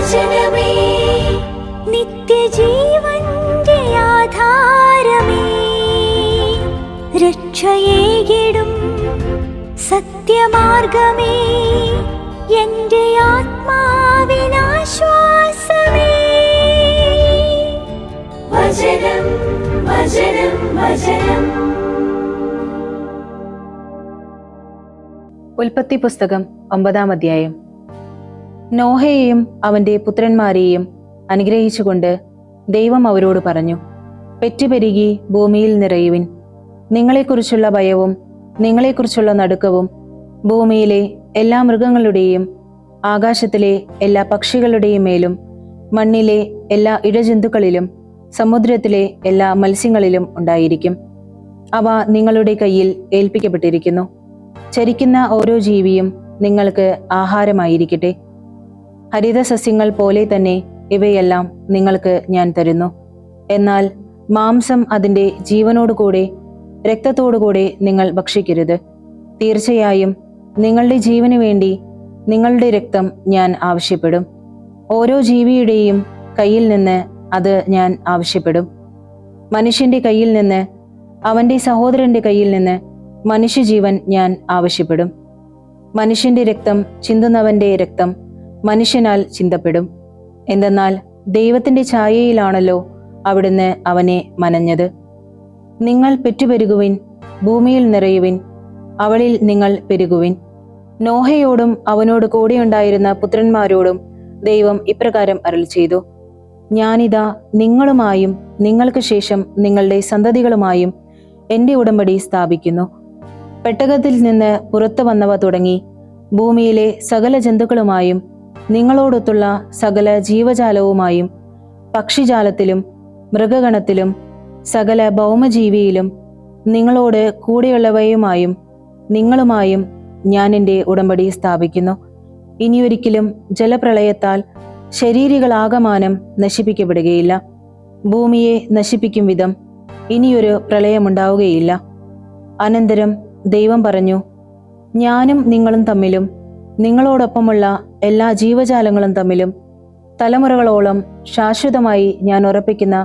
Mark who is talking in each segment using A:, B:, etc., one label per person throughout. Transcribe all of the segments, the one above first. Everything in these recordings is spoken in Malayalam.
A: വചനമേ നിത്യജീവന്റെ ആധാരമേ, രക്ഷയേകിടും സത്യമാർഗമേ, എന്റെ ആത്മാവിനാശ്വാസമേ. വചനം വചനം വചനം.
B: ഉൽപ്പത്തി പുസ്തകം 9-ാം അധ്യായം. നോഹയെയും അവന്റെ പുത്രന്മാരെയും അനുഗ്രഹിച്ചുകൊണ്ട് ദൈവം അവരോട് പറഞ്ഞു, പെറ്റുപെരുകി ഭൂമിയിൽ നിറയുവിൻ. നിങ്ങളെക്കുറിച്ചുള്ള ഭയവും നിങ്ങളെക്കുറിച്ചുള്ള നടുക്കവും ഭൂമിയിലെ എല്ലാ മൃഗങ്ങളുടെയും ആകാശത്തിലെ എല്ലാ പക്ഷികളുടെയും മേലും മണ്ണിലെ എല്ലാ ഇഴജന്തുക്കളിലും സമുദ്രത്തിലെ എല്ലാ മത്സ്യങ്ങളിലും ഉണ്ടായിരിക്കും. അവ നിങ്ങളുടെ കയ്യിൽ ഏൽപ്പിക്കപ്പെട്ടിരിക്കുന്നു. ചരിക്കുന്ന ഓരോ ജീവിയും നിങ്ങൾക്ക് ആഹാരമായിരിക്കട്ടെ. ഹരിതസസ്യങ്ങൾ പോലെ തന്നെ ഇവയെല്ലാം നിങ്ങൾക്ക് ഞാൻ തരുന്നു. എന്നാൽ മാംസം അതിൻ്റെ ജീവനോടുകൂടെ രക്തത്തോടുകൂടെ നിങ്ങൾ ഭക്ഷിക്കരുത്. തീർച്ചയായും നിങ്ങളുടെ ജീവന് വേണ്ടി നിങ്ങളുടെ രക്തം ഞാൻ ആവശ്യപ്പെടും. ഓരോ ജീവിയുടെയും കയ്യിൽ നിന്ന് അത് ഞാൻ ആവശ്യപ്പെടും. മനുഷ്യന്റെ കയ്യിൽ നിന്ന്, അവന്റെ സഹോദരന്റെ കയ്യിൽ നിന്ന് മനുഷ്യജീവൻ ഞാൻ ആവശ്യപ്പെടും. മനുഷ്യന്റെ രക്തം ചിന്തുന്നവന്റെ രക്തം മനുഷ്യനാൽ ചിന്തപ്പെടും. എന്തെന്നാൽ ദൈവത്തിന്റെ ഛായയിലാണല്ലോ അവിടുന്ന് അവനെ മനഞ്ഞത്. നിങ്ങൾ പെറ്റുപെരുകുവിൻ, ഭൂമിയിൽ നിറയുവിൻ, അവളിൽ നിങ്ങൾ പെരുകുവിൻ. നോഹയോടും അവനോട് കൂടെയുണ്ടായിരുന്ന പുത്രന്മാരോടും ദൈവം ഇപ്രകാരം അരുളി ചെയ്തു: ഞാനിതാ നിങ്ങളുമായും നിങ്ങൾക്ക് ശേഷം നിങ്ങളുടെ സന്തതികളുമായും എന്റെ ഉടമ്പടി സ്ഥാപിക്കുന്നു. പെട്ടകത്തിൽ നിന്ന് പുറത്തു വന്നവ തുടങ്ങി ഭൂമിയിലെ സകല ജന്തുക്കളുമായും നിങ്ങളോടൊത്തുള്ള സകല ജീവജാലവുമായും പക്ഷിജാലത്തിലും മൃഗഗണത്തിലും സകല ഭൗമജീവിയിലും നിങ്ങളോട് കൂടെയുള്ളവയുമായും നിങ്ങളുമായും ഞാൻ എൻ്റെ ഉടമ്പടി സ്ഥാപിക്കുന്നു. ഇനിയൊരിക്കലും ജലപ്രളയത്താൽ ശരീരികളാകമാനം നശിപ്പിക്കപ്പെടുകയില്ല. ഭൂമിയെ നശിപ്പിക്കും വിധം ഇനിയൊരു പ്രളയമുണ്ടാവുകയില്ല. അനന്തരം ദൈവം പറഞ്ഞു, ഞാനും നിങ്ങളും തമ്മിലും നിങ്ങളോടൊപ്പമുള്ള എല്ലാ ജീവജാലങ്ങളും തമ്മിലും തലമുറകളോളം ശാശ്വതമായി ഞാൻ ഉറപ്പിക്കുന്ന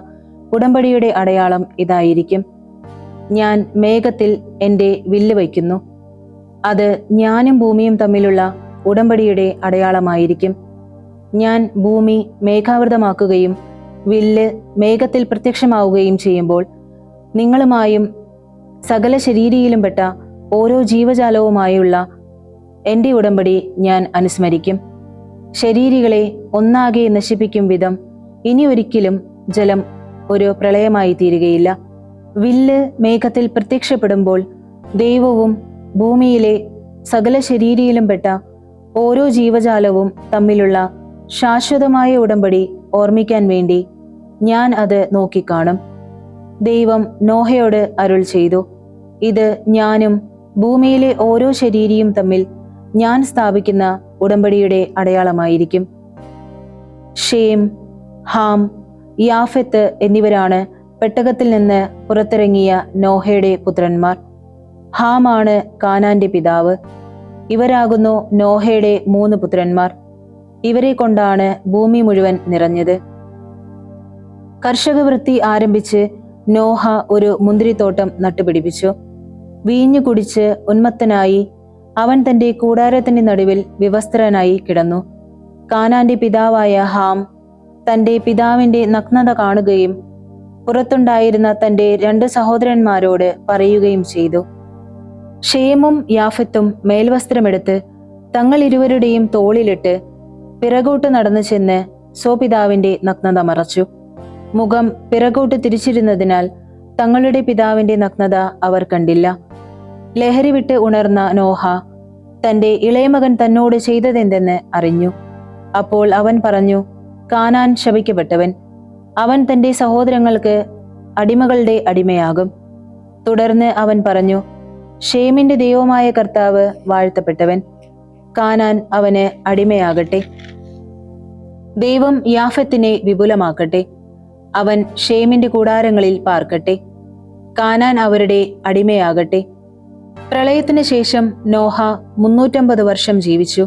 B: ഉടമ്പടിയുടെ അടയാളം ഇതായിരിക്കും. ഞാൻ മേഘത്തിൽ എൻ്റെ വില്ല് വയ്ക്കുന്നു. അത് ഞാനും ഭൂമിയും തമ്മിലുള്ള ഉടമ്പടിയുടെ അടയാളമായിരിക്കും. ഞാൻ ഭൂമി മേഘാവൃതമാക്കുകയും വില്ല് മേഘത്തിൽ പ്രത്യക്ഷമാവുകയും ചെയ്യുമ്പോൾ നിങ്ങളുമായും സകല ശരീരിയിലും പെട്ട ഓരോ ജീവജാലവുമായുള്ള എൻ്റെ ഉടമ്പടി ഞാൻ അനുസ്മരിക്കും. ശരീരികളെ ഒന്നാകെ നശിപ്പിക്കും വിധം ഇനിയൊരിക്കലും ജലം ഒരു പ്രളയമായി തീരുകയില്ല. വില്ല് മേഘത്തിൽ പ്രത്യക്ഷപ്പെടുമ്പോൾ ദൈവവും ഭൂമിയിലെ സകല ശരീരിയിലും പെട്ട ഓരോ ജീവജാലവും തമ്മിലുള്ള ശാശ്വതമായ ഉടമ്പടി ഓർമ്മിക്കാൻ വേണ്ടി ഞാൻ അത് നോക്കിക്കാണും. ദൈവം നോഹയോട് അരുൾ ചെയ്തു: ഇത് ഞാനും ഭൂമിയിലെ ഓരോ ശരീരിയും തമ്മിൽ ഞാൻ സ്ഥാപിക്കുന്ന ഉടമ്പടിയുടെ അടയാളമായിരിക്കും. ഷേം, ഹാം, യാഫെത്ത് എന്നിവരാണ് പെട്ടകത്തിൽ നിന്ന് പുറത്തിറങ്ങിയ നോഹയുടെ പുത്രന്മാർ. ഹാമാണ് കാനാന്റെ പിതാവ്. ഇവരാകുന്നു നോഹയുടെ 3 പുത്രന്മാർ. ഇവരെ കൊണ്ടാണ് ഭൂമി മുഴുവൻ നിറഞ്ഞത്. കർഷകവൃത്തി ആരംഭിച്ച് നോഹ ഒരു മുന്തിരിത്തോട്ടം നട്ടുപിടിപ്പിച്ചു. വീഞ്ഞു കുടിച്ച് ഉന്മത്തനായി അവൻ തന്റെ കൂടാരത്തിന്റെ നടുവിൽ വിവസ്ത്രനായി കിടന്നു. കാനാന്റെ പിതാവായ ഹാം തന്റെ പിതാവിന്റെ നഗ്നത കാണുകയും പുറത്തുണ്ടായിരുന്ന തന്റെ 2 സഹോദരന്മാരോട് പറയുകയും ചെയ്തു. ഷേമും യാഫത്തും മേൽവസ്ത്രമെടുത്ത് തങ്ങൾ ഇരുവരുടെയും തോളിലിട്ട് പിറകോട്ട് നടന്നു ചെന്ന് സ്വപിതാവിന്റെ നഗ്നത മറച്ചു. മുഖം പിറകോട്ട് തിരിച്ചിരുന്നതിനാൽ തങ്ങളുടെ പിതാവിന്റെ നഗ്നത അവർ കണ്ടില്ല. ലഹരി വിട്ട് ഉണർന്ന നോഹ തന്റെ ഇളയമകൻ തന്നോട് ചെയ്തതെന്തെന്ന് അറിഞ്ഞു. അപ്പോൾ അവൻ പറഞ്ഞു, കാനാൻ ശപിക്കപ്പെട്ടവൻ, അവൻ തന്റെ സഹോദരങ്ങൾക്ക് അടിമകളുടെ അടിമയാകും. തുടർന്ന് അവൻ പറഞ്ഞു, ഷേമിന്റെ ദൈവമായ കർത്താവ് വാഴ്ത്തപ്പെട്ടവൻ, കാനാൻ അവന് അടിമയാകട്ടെ. ദൈവം യാഫത്തിനെ വിപുലമാക്കട്ടെ, അവൻ ഷേമിന്റെ കൂടാരങ്ങളിൽ പാർക്കട്ടെ. കാനാൻ അവരുടെ അടിമയാകട്ടെ. പ്രളയത്തിന് ശേഷം നോഹ 350 വർഷം ജീവിച്ചു.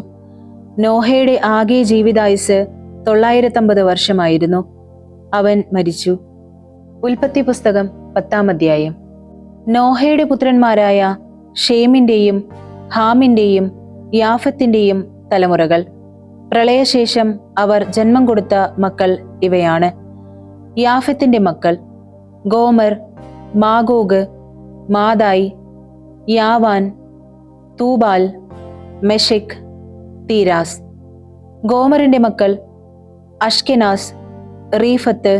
B: നോഹയുടെ ആകെ ജീവിതായുസ് 950 വർഷമായിരുന്നു. അവൻ മരിച്ചു. ഉൽപ്പത്തി പുസ്തകം 10-ാം അധ്യായം. നോഹയുടെ പുത്രന്മാരായ ഷേമിന്റെയും ഹാമിന്റെയും യാഫത്തിന്റെയും തലമുറകൾ. പ്രളയശേഷം അവർ ജന്മം കൊടുത്ത മക്കൾ ഇവയാണ്. യാഫത്തിന്റെ മക്കൾ ഗോമർ, മാഗോഗ്, മാദായ്, യാവാൻ, തൂബാൽ, മെഷെക്, തീരാസ്. ഗോമറിന്റെ മക്കൾ അഷ്കെനാസ്, റീഫത്ത്,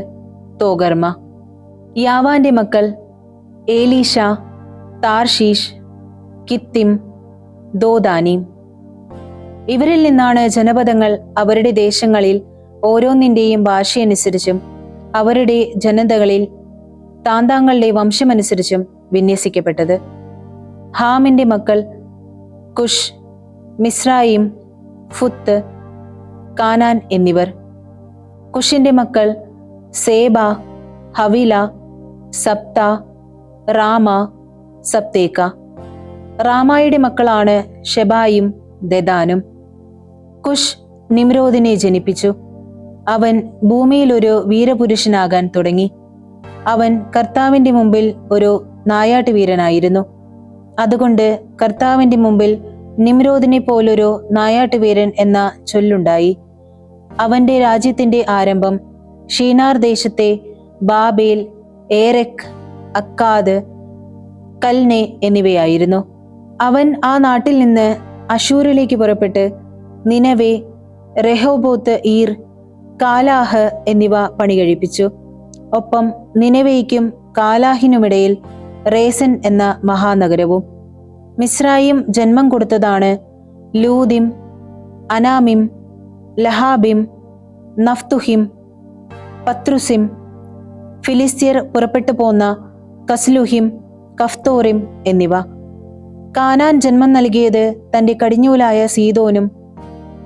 B: തോഗർമ. യാവാന്റെ മക്കൾ ഏലീഷ, താർഷീഷ്, കിത്തിം, ദോദാനീം. ഇവരിൽ നിന്നാണ് ജനപദങ്ങൾ അവരുടെ ദേശങ്ങളിൽ ഓരോന്നിന്റെയും ഭാഷയനുസരിച്ചും അവരുടെ ജനതകളിൽ താന്താങ്ങളുടെ വംശമനുസരിച്ചും വിന്യസിക്കപ്പെട്ടത്. ഹാമിന്റെ മക്കൾ കുഷ്, മിസ്രായിം, ഫുത്ത്, കാനാൻ എന്നിവർ. കുഷിന്റെ മക്കൾ സേബ, ഹവില, സപ്ത, റാമ, സപ്തേക്ക. റാമായുടെ മക്കളാണ് ഷെബായും ദദാനും. കുഷ് നിമ്രോദിനെ ജനിപ്പിച്ചു. അവൻ ഭൂമിയിൽ ഒരു വീരപുരുഷനാകാൻ തുടങ്ങി. അവൻ കർത്താവിന്റെ മുമ്പിൽ ഒരു നായാട്ടുവീരനായിരുന്നു. അതുകൊണ്ട് കർത്താവിന്റെ മുമ്പിൽ നിമ്രോദിനെ പോലൊരു നായാട്ടുവീരൻ എന്ന ചൊല്ലുണ്ടായി. അവന്റെ രാജ്യത്തിന്റെ ആരംഭം ഷീനാർ ദേശത്തെ ബാബേൽ, ഏരെക്, അക്കാദ്, കൽനെ എന്നിവയായിരുന്നു. അവൻ ആ നാട്ടിൽ നിന്ന് അശൂരിലേക്ക് പുറപ്പെട്ട് നിനവെ, റെഹോബോത്ത് ഈർ, കാലാഹ് എന്നിവ പണികഴിപ്പിച്ചു. ഒപ്പം നിനവേയ്ക്കും കാലാഹിനുമിടയിൽ റേസൻ എന്ന മഹാനഗരവും. മിസ്രായിം ജന്മം കൊടുത്തതാണ് ലൂദിം, അനാമിം, ലഹാബിം, നഫ്തുഹിം, പത്രുസിം. ഫിലിസ്ത്യർ പുറപ്പെട്ടു പോന്ന കസ്ലുഹിം, കഫ്തോറിം എന്നിവ. കാനാൻ ജന്മം നൽകിയത് തന്റെ കടിഞ്ഞൂലായ സീദോനും.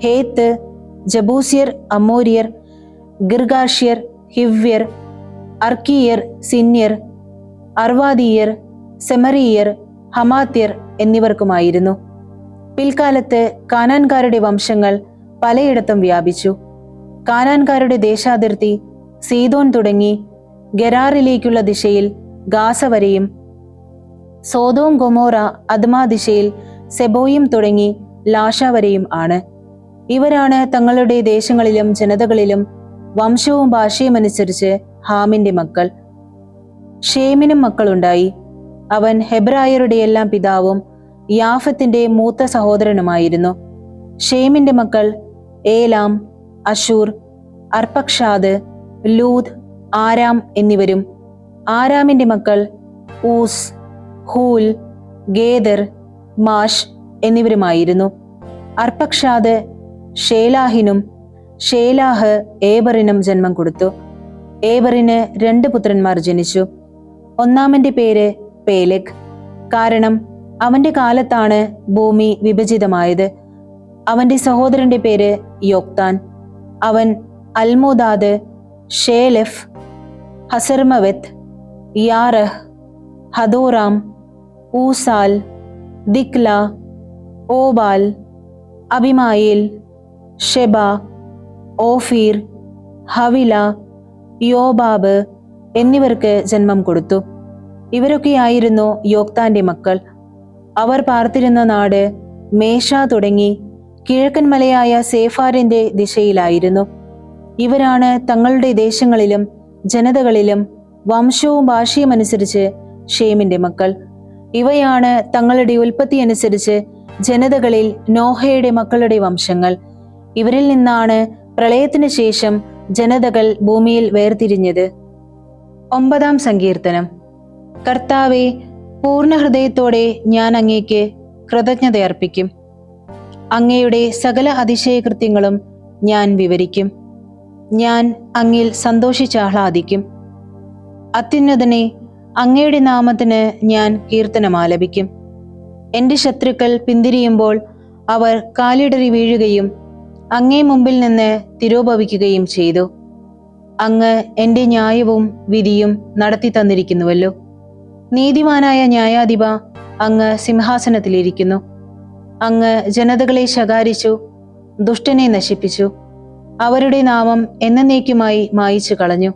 B: ഹേത്ത്, ജബൂസ്യർ, അമോര്യർ, ഗിർഗാഷ്യർ, ഹിവ്യർ, അർക്കിയർ, സിന്യർ, അർവാദീയർ, സെമറിയർ, ഹമാത്യർ എന്നിവർക്കുമായിരുന്നു. പിൽക്കാലത്ത് കാനാൻകാരുടെ വംശങ്ങൾ പലയിടത്തും വ്യാപിച്ചു. കാനാൻകാരുടെ ദേശാതിർത്തി സീദോൻ തുടങ്ങി ഗെരാറിലേക്കുള്ള ദിശയിൽ ഗാസ വരെയും, സോദോം ഗൊമോറ അദ്മാ ദിശയിൽ സെബോയിം തുടങ്ങി ലാഷ വരെയും ആണ്. ഇവരാണ് തങ്ങളുടെ ദേശങ്ങളിലും ജനതകളിലും വംശവും ഭാഷയും അനുസരിച്ച് ഹാമിന്റെ മക്കൾ. ഷേമിനും മക്കളുണ്ടായി. അവൻ ഹെബ്രായരുടെ എല്ലാം പിതാവും യാഫത്തിന്റെ മൂത്ത സഹോദരനുമായിരുന്നു. ഷേമിന്റെ മക്കൾ ഏലാം, അശൂർ, അർപ്പക്ഷാദ്, ലൂദ്, ആരാം എന്നിവരും. ആരാമിന്റെ മക്കൾ ഊസ്, ഹൂൽ, ഗേദർ, മാഷ് എന്നിവരുമായിരുന്നു. അർപ്പക്ഷാദ് ഷേലാഹിനും ഷേലാഹ് ഏബറിനും ജന്മം കൊടുത്തു. ഏബറിന് 2 പുത്രന്മാർ ജനിച്ചു. ഒന്നാമന്റെ പേര് പേലെഗ്, കാരണം അവന്റെ കാലത്താണ് ഭൂമി വിഭജിതമായത്. അവന്റെ സഹോദരന്റെ പേര് യോക്താൻ. അവൻ അൽമോദാദ്, ഷേലെഫ്, ഹസർമവെത്ത്, യാറഹ്, ഹദോറാം, ഊസാൽ, ദിക്ല, ഓബാൽ, അബിമായേൽ, ഷെബ, ഓഫീർ, ഹവില, യോബാബ് എന്നിവർക്ക് ജന്മം കൊടുത്തു. ഇവരൊക്കെയായിരുന്നു യോക്താന്റെ മക്കൾ. അവർ പാർത്തിരുന്ന നാട് മേഷ തുടങ്ങി കിഴക്കൻ മലയായ സേഫാരിന്റെ ദിശയിലായിരുന്നു. ഇവരാണ് തങ്ങളുടെ ദേശങ്ങളിലും ജനതകളിലും വംശവും ഭാഷയും അനുസരിച്ച് ഷേമിന്റെ മക്കൾ. ഇവയാണ് തങ്ങളുടെ ഉൽപ്പത്തി അനുസരിച്ച് ജനതകളിൽ നോഹയുടെ മക്കളുടെ വംശങ്ങൾ. ഇവരിൽ നിന്നാണ് പ്രളയത്തിന് ശേഷം ജനതകൾ ഭൂമിയിൽ വേർതിരിഞ്ഞത്. 9-ാം സങ്കീർത്തനം. കർത്താവെ, പൂർണ്ണ ഹൃദയത്തോടെ ഞാൻ അങ്ങേക്ക് കൃതജ്ഞതയർപ്പിക്കും. അങ്ങയുടെ സകല അതിശയകൃത്യങ്ങളും ഞാൻ വിവരിക്കും. ഞാൻ അങ്ങിൽ സന്തോഷിച്ചാഹ്ലാദിക്കും. അത്യുന്നതനെ, അങ്ങയുടെ നാമത്തിന് ഞാൻ കീർത്തനമാലപിക്കും. എന്റെ ശത്രുക്കൾ പിന്തിരിയുമ്പോൾ അവർ കാലിടറി വീഴുകയും അങ്ങേ മുമ്പിൽ നിന്ന് തിരോഭവിക്കുകയും ചെയ്തു. അങ്ങ് എന്റെ ന്യായവും വിധിയും നടത്തി തന്നിരിക്കുന്നുവല്ലോ. നീതിമാനായ ന്യായാധിപ, അങ്ങ് സിംഹാസനത്തിലിരിക്കുന്നു. അങ്ങ് ജനതകളെ ശകാരിച്ചു, ദുഷ്ടനെ നശിപ്പിച്ചു. അവരുടെ നാമം എന്നേക്കുമായി മായിച്ചു കളഞ്ഞു.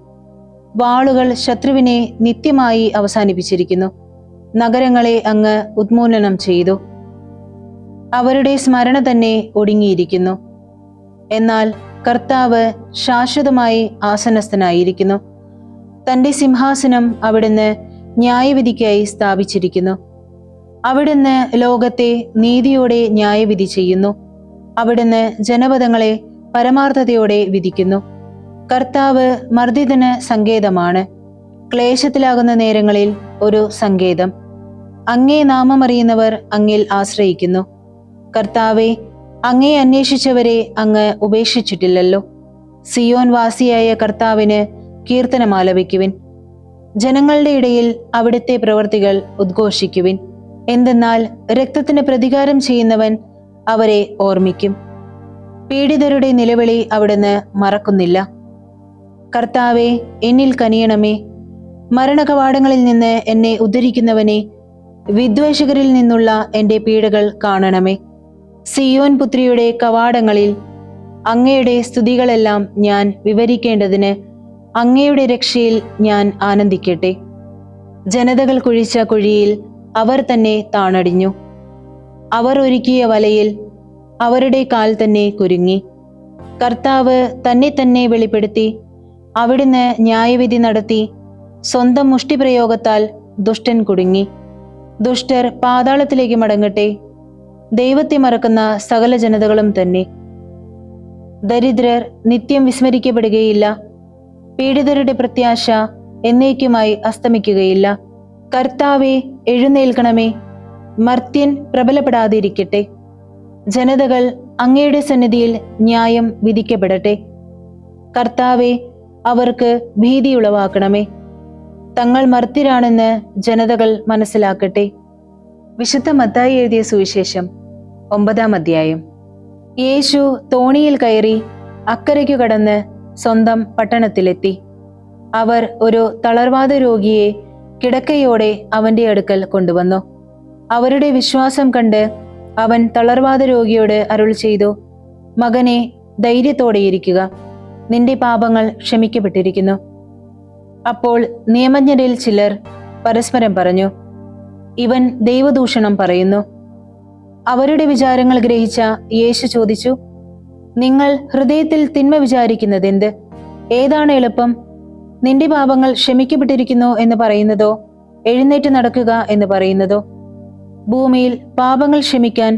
B: വാളുകൾ ശത്രുവിനെ നിത്യമായി അവസാനിപ്പിച്ചിരിക്കുന്നു. നഗരങ്ങളെ അങ്ങ് ഉന്മൂലനം ചെയ്തു. അവരുടെ സ്മരണ തന്നെ ഒടുങ്ങിയിരിക്കുന്നു. എന്നാൽ കർത്താവ് ശാശ്വതമായി ആസനസ്ഥനായിരിക്കുന്നു. തന്റെ സിംഹാസനം അവിടുന്ന് ന്യായവിധിക്കായി സ്ഥാപിച്ചിരിക്കുന്നു. അവിടുന്ന് ലോകത്തെ നീതിയോടെ ന്യായവിധി ചെയ്യുന്നു. അവിടുന്ന് ജനപദങ്ങളെ പരമാർത്ഥതയോടെ വിധിക്കുന്നു. കർത്താവ് മർദ്ദിതന് സങ്കേതമാണ്, ക്ലേശത്തിലാകുന്ന നേരങ്ങളിൽ ഒരു സങ്കേതം. അങ്ങേ നാമമറിയുന്നവർ അങ്ങിൽ ആശ്രയിക്കുന്നു. കർത്താവെ, അങ്ങേ അന്വേഷിച്ചവരെ അങ്ങ് ഉപേക്ഷിച്ചിട്ടില്ലല്ലോ. സിയോൻ വാസിയായ കർത്താവിന് കീർത്തനമാലപിക്കുവിൻ. ജനങ്ങളുടെ ഇടയിൽ അവിടുത്തെ പ്രവൃത്തികൾ ഉദ്ഘോഷിക്കുവിൻ. എന്തെന്നാൽ രക്തത്തിന് പ്രതികാരം ചെയ്യുന്നവൻ അവരെ ഓർമ്മിക്കും. പീഡിതരുടെ നിലവിളി അവിടുന്ന് മറക്കുന്നില്ല. കർത്താവെ, എന്നിൽ കനിയണമേ. മരണകവാടങ്ങളിൽ നിന്ന് എന്നെ ഉദ്ധരിക്കുന്നവനെ, വിദ്വേഷകരിൽ നിന്നുള്ള എന്റെ പീഡകൾ കാണണമേ. സിയോൻ പുത്രിയുടെ കവാടങ്ങളിൽ അങ്ങയുടെ സ്തുതികളെല്ലാം ഞാൻ വിവരിക്കേണ്ടതിന് അങ്ങയുടെ രക്ഷയിൽ ഞാൻ ആനന്ദിക്കട്ടെ. ജനതകൾ കുഴിച്ച കുഴിയിൽ അവർ തന്നെ താണടിഞ്ഞു. അവർ ഒരുക്കിയ വലയിൽ അവരുടെ കാൽ തന്നെ കുരുങ്ങി. കർത്താവ് തന്നെ തന്നെ വെളിപ്പെടുത്തി. അവിടുന്ന് ന്യായവിധി നടത്തി. സ്വന്തം മുഷ്ടിപ്രയോഗത്താൽ ദുഷ്ടൻ കുടുങ്ങി. ദുഷ്ടർ പാതാളത്തിലേക്ക് മടങ്ങട്ടെ, ദൈവത്തെ മറക്കുന്ന സകല ജനതകളും തന്നെ. ദരിദ്രർ നിത്യം വിസ്മരിക്കപ്പെടുകയില്ല. പീഡിതരുടെ പ്രത്യാശ എന്നേക്കുമായി അസ്തമിക്കുകയില്ല. കർത്താവെ, എഴുന്നേൽക്കണമേ. മർത്യൻ പ്രബലപ്പെടാതിരിക്കട്ടെ. ജനതകൾ അങ്ങയുടെ സന്നിധിയിൽ ന്യായം വിധിക്കപ്പെടട്ടെ. കർത്താവെ, അവർക്ക് ഭീതി ഉളവാക്കണമേ. തങ്ങൾ മർത്യരാണെന്ന് ജനതകൾ മനസ്സിലാക്കട്ടെ. വിശുദ്ധ മത്തായി എഴുതിയ സുവിശേഷം 9-ാം അധ്യായം. യേശു തോണിയിൽ കയറി അക്കരയ്ക്കു കടന്ന് സ്വന്തം പട്ടണത്തിലെത്തി. അവർ ഒരു തളർവാദ രോഗിയെ കിടക്കയോടെ അവന്റെ അടുക്കൽ കൊണ്ടുവന്നു. അവരുടെ വിശ്വാസം കണ്ട് അവൻ തളർവാദ രോഗിയോട് അരുൾ ചെയ്തു, മകനെ, ധൈര്യത്തോടെയിരിക്കുക, നിന്റെ പാപങ്ങൾ ക്ഷമിക്കപ്പെട്ടിരിക്കുന്നു. അപ്പോൾ നിയമജ്ഞരിൽ ചിലർ പരസ്പരം പറഞ്ഞു, ഇവൻ ദൈവദൂഷണം പറയുന്നു. അവരുടെ വിചാരങ്ങൾ ഗ്രഹിച്ച യേശു ചോദിച്ചു, നിങ്ങൾ ഹൃദയത്തിൽ തിന്മ വിചാരിക്കുന്നതെന്ത്? ഏതാണ് എളുപ്പം, നിന്റെ പാപങ്ങൾ ക്ഷമിക്കപ്പെട്ടിരിക്കുന്നു എന്ന് പറയുന്നതോ എഴുന്നേറ്റ് നടക്കുക എന്ന് പറയുന്നതോ? ഭൂമിയിൽ പാപങ്ങൾ ക്ഷമിക്കാൻ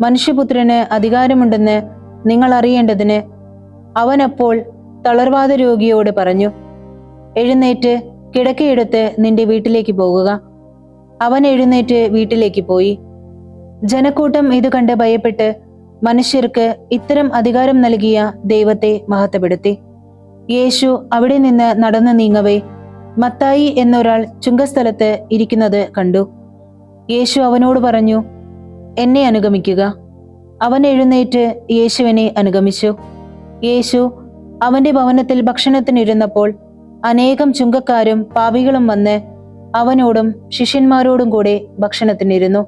B: മനുഷ്യപുത്രന് അധികാരമുണ്ടെന്ന് നിങ്ങൾ അറിയേണ്ടതിന് അവൻ അപ്പോൾ തളർവാദ രോഗിയോട് പറഞ്ഞു, എഴുന്നേറ്റ് കിടക്കയെടുത്ത് നിന്റെ വീട്ടിലേക്ക് പോകുക. അവൻ എഴുന്നേറ്റ് വീട്ടിലേക്ക് പോയി. ജനക്കൂട്ടം ഇത് കണ്ട് ഭയപ്പെട്ട് മനുഷ്യർക്ക് ഇത്തരം അധികാരം നൽകിയ ദൈവത്തെ മഹത്വപ്പെടുത്തി. യേശു അവിടെ നിന്ന് നടന്നു നീങ്ങവേ മത്തായി എന്നൊരാൾ ചുങ്കസ്ഥലത്ത് ഇരിക്കുന്നത് കണ്ടു. യേശു അവനോട് പറഞ്ഞു, എന്നെ അനുഗമിക്കുക. അവൻ എഴുന്നേറ്റ് യേശുവിനെ അനുഗമിച്ചു. യേശു അവന്റെ ഭവനത്തിൽ ഭക്ഷണത്തിനിരുന്നപ്പോൾ അനേകം ചുങ്കക്കാരും പാപികളും വന്ന് അവനോടും ശിഷ്യന്മാരോടും കൂടെ ഭക്ഷണത്തിനിരുന്നു.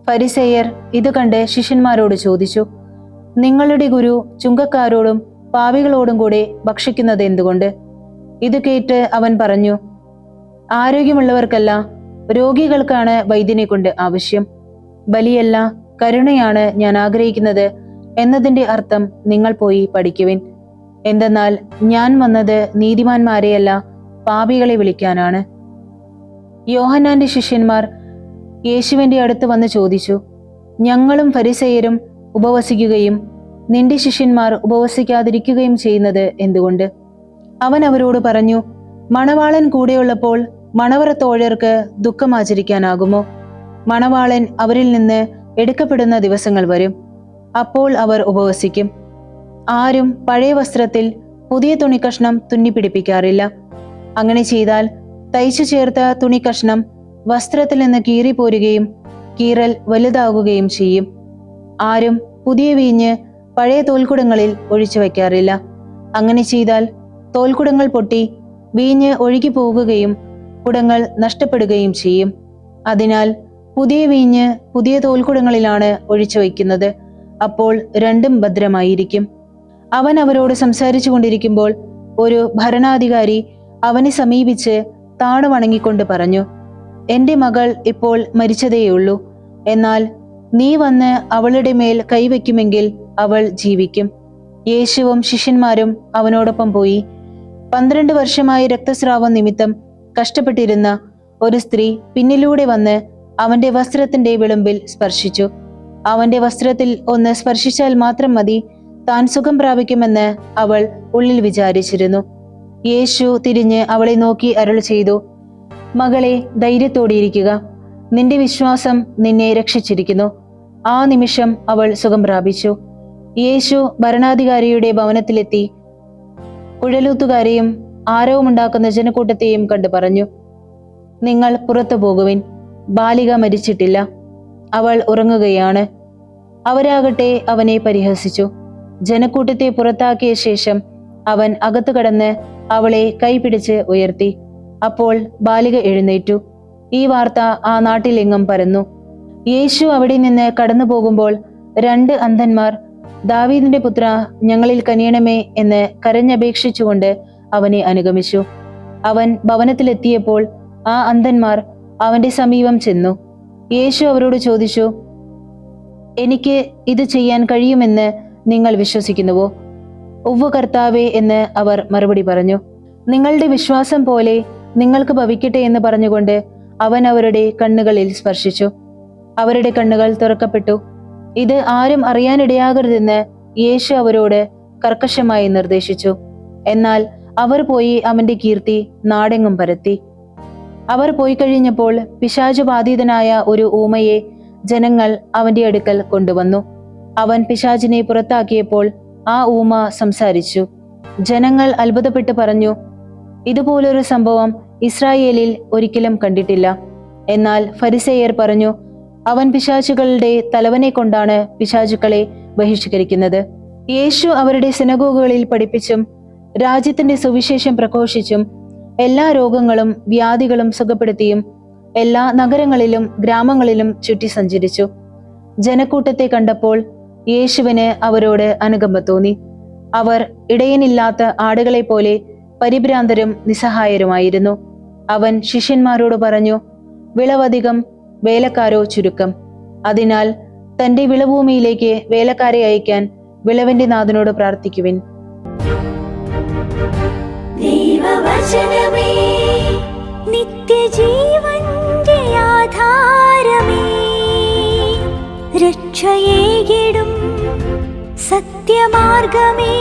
B: ഫരിസേയർ ഇത് കണ്ട് ശിഷ്യന്മാരോട് ചോദിച്ചു, നിങ്ങളുടെ ഗുരു ചുങ്കക്കാരോടും പാപികളോടും കൂടെ ഭക്ഷിക്കുന്നത് എന്തുകൊണ്ട്? ഇത് കേട്ട് അവൻ പറഞ്ഞു, ആരോഗ്യമുള്ളവർക്കല്ല, രോഗികൾക്കാണ് വൈദ്യനെ കൊണ്ട് ആവശ്യം. ബലിയല്ല, കരുണയാണ് ഞാൻ ആഗ്രഹിക്കുന്നത് എന്നതിന്റെ അർത്ഥം നിങ്ങൾ പോയി പഠിക്കുവിൻ. എന്തെന്നാൽ ഞാൻ വന്നത് നീതിമാന്മാരെയല്ല, പാപികളെ വിളിക്കാനാണ്. യോഹന്നാന്റെ ശിഷ്യന്മാർ യേശുവിന്റെ അടുത്ത് വന്ന് ചോദിച്ചു, ഞങ്ങളും ഫരിസേയരും ഉപവസിക്കുകയും നിന്റെ ശിഷ്യന്മാർ ഉപവസിക്കാതിരിക്കുകയും ചെയ്യുന്നത് എന്തുകൊണ്ട്? അവൻ അവരോട് പറഞ്ഞു, മണവാളൻ കൂടെയുള്ളപ്പോൾ മണവറ തോഴർക്ക് ദുഃഖം ആചരിക്കാനാകുമോ? മണവാളൻ അവരിൽ നിന്ന് എടുക്കപ്പെടുന്ന ദിവസങ്ങൾ വരും, അപ്പോൾ അവർ ഉപവസിക്കും. ആരും പഴയ വസ്ത്രത്തിൽ പുതിയ തുണിക്കഷ്ണം തുന്നിപ്പിടിപ്പിക്കാറില്ല. അങ്ങനെ ചെയ്താൽ തയ്ച്ചു ചേർത്ത തുണിക്കഷ്ണം വസ്ത്രത്തിൽ നിന്ന് കീറിപ്പോരുകയും കീറൽ വലുതാകുകയും ചെയ്യും. ആരും പുതിയ വീഞ്ഞ് പഴയ തോൽക്കുടങ്ങളിൽ ഒഴിച്ചു വയ്ക്കാറില്ല. അങ്ങനെ ചെയ്താൽ തോൽക്കുടങ്ങൾ പൊട്ടി വീഞ്ഞ് ഒഴുകി പോകുകയും കുടങ്ങൾ നഷ്ടപ്പെടുകയും ചെയ്യും. അതിനാൽ പുതിയ വീഞ്ഞ് പുതിയ തോൽക്കുടങ്ങളിലാണ് ഒഴിച്ചു വയ്ക്കുന്നത്. അപ്പോൾ രണ്ടും ഭദ്രമായിരിക്കും. അവൻ അവരോട് സംസാരിച്ചു കൊണ്ടിരിക്കുമ്പോൾ ഒരു ഭരണാധികാരി അവനെ സമീപിച്ച് താണു വണങ്ങിക്കൊണ്ട് പറഞ്ഞു, "എന്റെ മകൾ ഇപ്പോൾ മരിച്ചതേയുള്ളൂ. എന്നാൽ നീ വന്ന് അവളുടെ മേൽ കൈവയ്ക്കുമെങ്കിൽ അവൾ ജീവിക്കും." യേശുവും ശിഷ്യന്മാരും അവനോടൊപ്പം പോയി. 12 വർഷമായി രക്തസ്രാവം നിമിത്തം കഷ്ടപ്പെട്ടിരുന്ന ഒരു സ്ത്രീ പിന്നിലൂടെ വന്ന് അവന്റെ വസ്ത്രത്തിന്റെ വിളുമ്പിൽ സ്പർശിച്ചു. അവന്റെ വസ്ത്രത്തിൽ ഒന്ന് സ്പർശിച്ചാൽ മാത്രം മതി, താൻ സുഖം പ്രാപിക്കുമെന്ന് അവൾ ഉള്ളിൽ വിചാരിച്ചിരുന്നു. യേശു തിരിഞ്ഞ് അവളെ നോക്കി അരുൾ ചെയ്തു, "മകളെ, ധൈര്യത്തോടെയിരിക്കുക, നിന്റെ വിശ്വാസം നിന്നെ രക്ഷിച്ചിരിക്കുന്നു." ആ നിമിഷം അവൾ സുഖം പ്രാപിച്ചു. യേശു ഭരണാധികാരിയുടെ ഭവനത്തിലെത്തി കുഴലൂത്തുകാരെയും ആരവമുണ്ടാക്കുന്ന ജനക്കൂട്ടത്തെയും കണ്ടു പറഞ്ഞു, "നിങ്ങൾ പുറത്തു പോകുവിൻ, ബാലിക മരിച്ചിട്ടില്ല, അവൾ ഉറങ്ങുകയാണ്." അവരാകട്ടെ അവനെ പരിഹസിച്ചു. ജനക്കൂട്ടത്തെ പുറത്താക്കിയ ശേഷം അവൻ അകത്തു കടന്ന് അവളെ കൈപിടിച്ച് ഉയർത്തി. അപ്പോൾ ബാലിക എഴുന്നേറ്റു. ഈ വാർത്ത ആ നാട്ടിലെങ്ങും പരന്നു. യേശു അവിടെ നിന്ന് കടന്നു പോകുമ്പോൾ 2 അന്ധന്മാർ, "ദാവീദിന്റെ പുത്ര, ഞങ്ങളിൽ കനിയണമേ" എന്ന് കരഞ്ഞപേക്ഷിച്ചുകൊണ്ട് അവനെ അനുഗമിച്ചു. അവൻ ഭവനത്തിലെത്തിയപ്പോൾ ആ അന്ധന്മാർ അവന്റെ സമീപം ചെന്നു. യേശു അവരോട് ചോദിച്ചു, "എനിക്ക് ഇത് ചെയ്യാൻ കഴിയുമെന്ന് നിങ്ങൾ വിശ്വസിക്കുന്നുവോ?" "ഉവ്വ് കർത്താവേ" എന്ന് അവർ മറുപടി പറഞ്ഞു. "നിങ്ങളുടെ വിശ്വാസം പോലെ നിങ്ങൾക്ക് ഭവിക്കട്ടെ" എന്ന് പറഞ്ഞുകൊണ്ട് അവൻ അവരുടെ കണ്ണുകളിൽ സ്പർശിച്ചു. അവരുടെ കണ്ണുകൾ തുറക്കപ്പെട്ടു. ഇത് ആരും അറിയാനിടയാകരുതെന്ന് യേശു അവരോട് കർക്കശമായി നിർദ്ദേശിച്ചു. എന്നാൽ അവർ പോയി അവന്റെ കീർത്തി നാടെങ്ങും പരത്തി. അവർ പോയി കഴിഞ്ഞപ്പോൾ പിശാചുബാധിതനായ ഒരു ഊമയെ ജനങ്ങൾ അവന്റെ അടുക്കൽ കൊണ്ടുവന്നു. അവൻ പിശാചിനെ പുറത്താക്കിയപ്പോൾ ആ ഊമ സംസാരിച്ചു. ജനങ്ങൾ അത്ഭുതപ്പെട്ട് പറഞ്ഞു, "ഇതുപോലൊരു സംഭവം ഇസ്രായേലിൽ ഒരിക്കലും കണ്ടിട്ടില്ല." എന്നാൽ ഫരിസേയർ പറഞ്ഞു, "അവൻ പിശാചുകളുടെ തലവനെ കൊണ്ടാണ് പിശാചുക്കളെ ബഹിഷ്കരിക്കുന്നത്." യേശു അവരുടെ സിനഗോഗുകളിൽ പഠിപ്പിച്ചും രാജ്യത്തിന്റെ സുവിശേഷം പ്രഘോഷിച്ചും എല്ലാ രോഗങ്ങളും വ്യാധികളും സുഖപ്പെടുത്തിയും എല്ലാ നഗരങ്ങളിലും ഗ്രാമങ്ങളിലും ചുറ്റി സഞ്ചരിച്ചു. ജനക്കൂട്ടത്തെ കണ്ടപ്പോൾ യേശുവിന് അവരോട് അനുകമ്പ തോന്നി. അവർ ഇടയനില്ലാത്ത ആടുകളെ പോലെ പരിഭ്രാന്തരും നിസ്സഹായരുമായിരുന്നു. അവൻ ശിഷ്യന്മാരോട് പറഞ്ഞു, "വിളവധികം, വേലക്കാരോ ചുരുക്കം. അതിനാൽ തന്റെ വിളഭൂമിയിലേക്ക് വേലക്കാരെ അയക്കാൻ വിളവിന്റെ നാഥനോട് പ്രാർത്ഥിക്കുവിൻ."
A: ദൈവവചനമേ, നിത്യജീവന്റെ ആധാരമേ, രക്ഷയേകിടും സത്യമാർഗമേ.